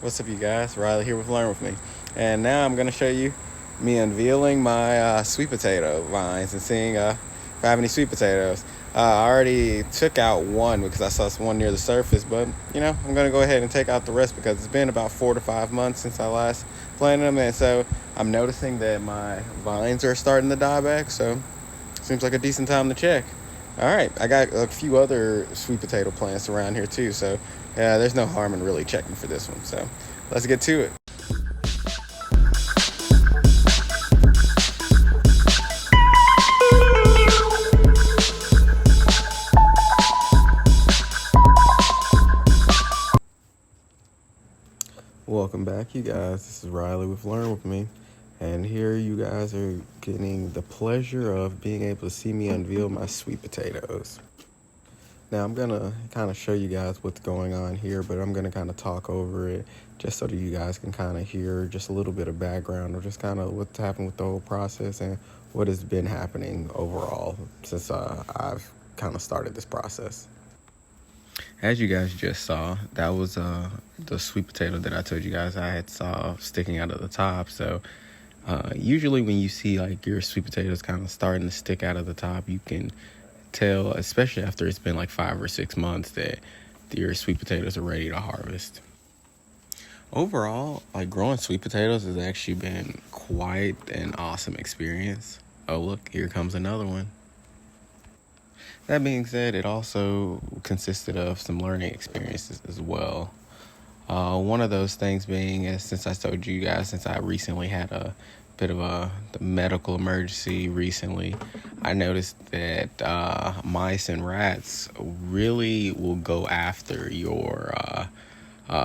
What's up, you guys? Riley here with Learn With Me. And now I'm going to show you me unveiling my sweet potato vines and seeing if I have any sweet potatoes. I already took out one because I saw one near the surface, but I'm going to go ahead and take out the rest because it's been about 4 to 5 months since I last planted them, and so I'm noticing that my vines are starting to die back, so seems like a decent time to check. All right, I got a few other sweet potato plants around here too, so there's no harm in really checking for this one. So let's get to it. Welcome back, you guys. This is Riley with Learn With Me. And here you guys are getting the pleasure of being able to see me unveil my sweet potatoes. Now I'm going to kind of show you guys what's going on here, but I'm going to kind of talk over it just so that you guys can kind of hear just a little bit of background of just kind of what's happened with the whole process and what has been happening overall since I've kind of started this process. As you guys just saw, that was the sweet potato that I told you guys I had saw sticking out of the top. So usually when you see like your sweet potatoes kind of starting to stick out of the top, you can tell, especially after it's been like 5 or 6 months, that your sweet potatoes are ready to harvest. Overall, like growing sweet potatoes has actually been quite an awesome experience. Oh look, here comes another one. That being said, it also consisted of some learning experiences as well. One of those things being is, since I recently had a bit of a medical emergency recently, I noticed that mice and rats really will go after your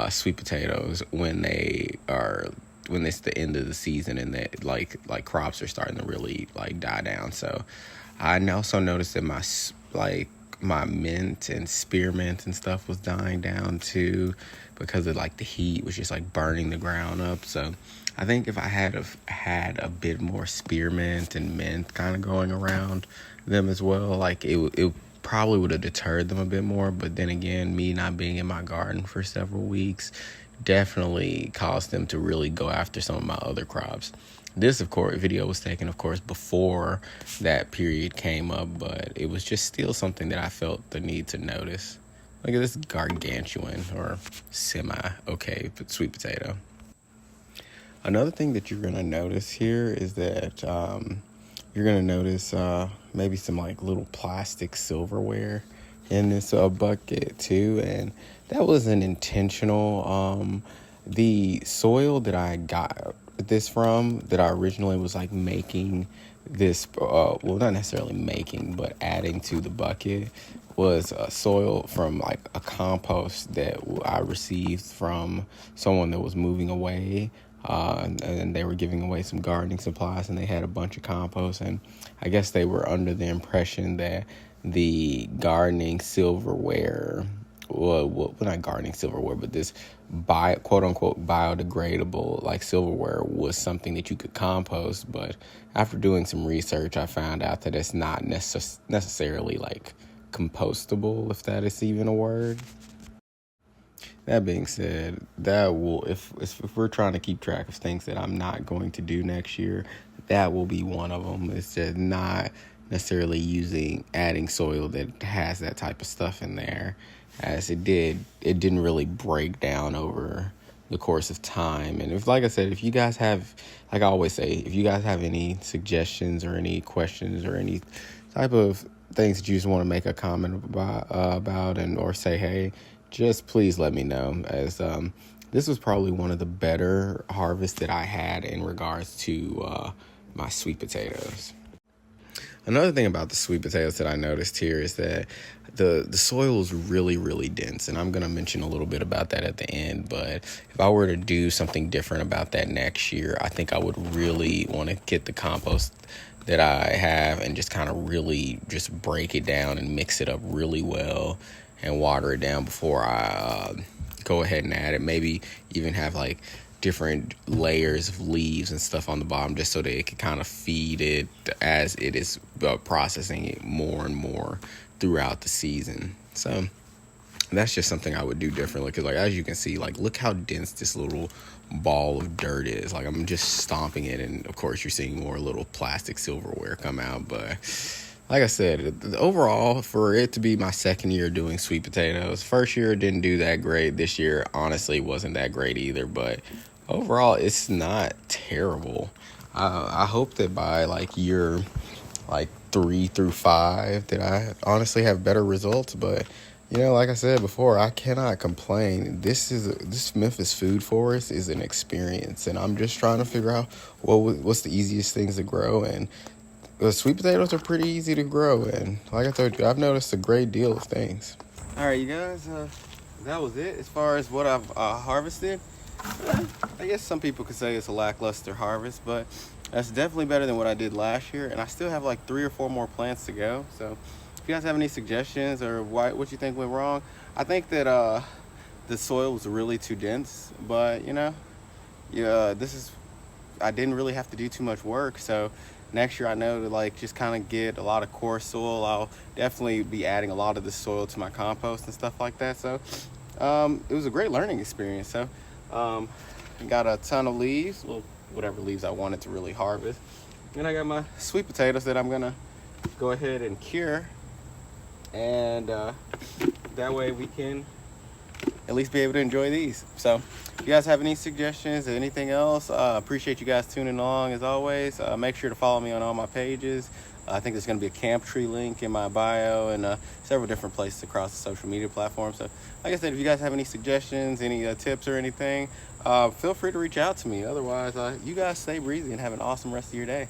sweet potatoes when it's the end of the season and that like crops are starting to really like die down. So I also noticed that my mint and spearmint and stuff was dying down too, because of like the heat was just like burning the ground up. So I think if I had a bit more spearmint and mint kind of going around them as well, like it probably would have deterred them a bit more. But then again, me not being in my garden for several weeks definitely caused them to really go after some of my other crops. This, of course, video was taken, of course, before that period came up, but it was just still something that I felt the need to notice. Look at this gargantuan or semi-okay sweet potato. Another thing that you're going to notice here is that you're going to notice maybe some like little plastic silverware in this bucket too, and that wasn't intentional. The soil that I got this from, that I originally was like making this well, not necessarily making, but adding to the bucket, was soil from like a compost that I received from someone that was moving away, and they were giving away some gardening supplies, and they had a bunch of compost, and I guess they were under the impression that the gardening silverware, well, not gardening silverware, but this quote unquote biodegradable like silverware was something that you could compost. But after doing some research, I found out that it's not necessarily like compostable, if that is even a word. That being said, that will, if we're trying to keep track of things that I'm not going to do next year, that will be one of them. It's just not necessarily adding soil that has that type of stuff in there, as it didn't really break down over the course of time. And like I said, if you guys have, like I always say, if you guys have any suggestions or any questions or any type of things that you just want to make a comment about and or say, hey, just please let me know, as this was probably one of the better harvests that I had in regards to my sweet potatoes. Another thing about the sweet potatoes that I noticed here is that the soil is really, really dense, and I'm going to mention a little bit about that at the end. But if I were to do something different about that next year, I think I would really want to get the compost that I have and just kind of really just break it down and mix it up really well and water it down before I go ahead and add it. Maybe even have like different layers of leaves and stuff on the bottom, just so that it can kind of feed it as it is processing it more and more throughout the season. So that's just something I would do differently. Because, like, as you can see, like, look how dense this little ball of dirt is. Like, I'm just stomping it, and of course you're seeing more little plastic silverware come out. But like I said, overall, for it to be my second year doing sweet potatoes, first year didn't do that great. This year, honestly, wasn't that great either. But overall, it's not terrible. I hope that by like year like 3 through 5 that I honestly have better results. But like I said before, I cannot complain. This Memphis food forest is an experience, and I'm just trying to figure out what's the easiest things to grow. And the sweet potatoes are pretty easy to grow, and like I told you, I've noticed a great deal of things. All right, you guys, that was it as far as what I've harvested. I guess some people could say it's a lackluster harvest, but that's definitely better than what I did last year, and I still have like 3 or 4 more plants to go. So if you guys have any suggestions or what you think went wrong, I think that the soil was really too dense, but I didn't really have to do too much work. So next year I know to like just kind of get a lot of coarse soil. I'll definitely be adding a lot of the soil to my compost and stuff like that. So it was a great learning experience. So got a ton of leaves, well, whatever leaves I wanted to really harvest. And I got my sweet potatoes that I'm gonna go ahead and cure, and that way we can at least be able to enjoy these. So if you guys have any suggestions or anything else, appreciate you guys tuning along as always. Make sure to follow me on all my pages. I think there's going to be a camp tree link in my bio, and several different places across the social media platforms. So like I said, if you guys have any suggestions, any tips or anything, feel free to reach out to me. Otherwise, you guys stay breezy and have an awesome rest of your day.